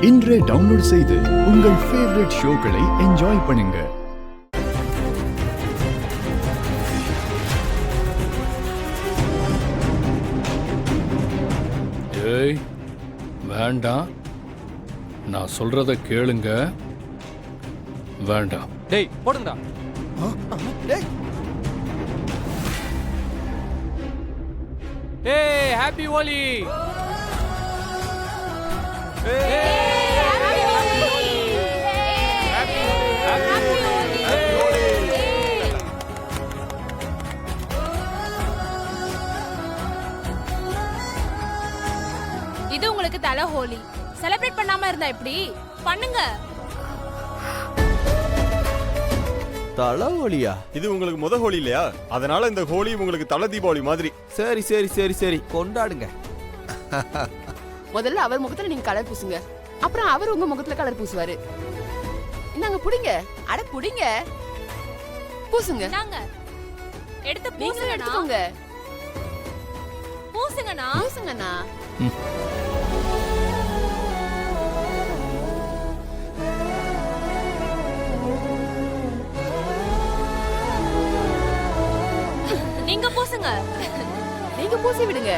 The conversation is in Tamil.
இன்றே டவுன்லோட் செய்து உங்கள் ஃபேவரட் ஷோக்களை என்ஜாய் பண்ணுங்க. ஏய் வேண்டாம், நான் சொல்றத கேளுங்க. வேண்டாம். டேய் போடுங்கடா. டேய் ஏய் ஹேப்பி ஹோலி. இது உங்களுக்கு தலை ஹோலி. செலிப்ரேட் பண்ணாம இருந்தா எப்படி? பண்ணுங்க. தலைவலியா? இது உங்களுக்கு முத ஹோலி இல்லையா? அதனால இந்த ஹோலி உங்களுக்கு தலை தீபாவளி மாதிரி. சரி சரி சரி சரி கொண்டாடுங்க. முதல்ல அவர் முகத்துல நீங்க கலர் பூசுங்க, அப்புறம் அவர் உங்க முகத்துல கலர் பூசுவாரு. இந்தாங்க புடிங்க. அட புடிங்க, பூசுங்க. நாங்க எடுத்து நீங்க பூசுங்க. எடுத்துக்கோங்க. பூசுங்கண்ணா. பூசுங்கண்ணா. நீங்க பூசுங்க. நீங்க பூசி விடுங்க.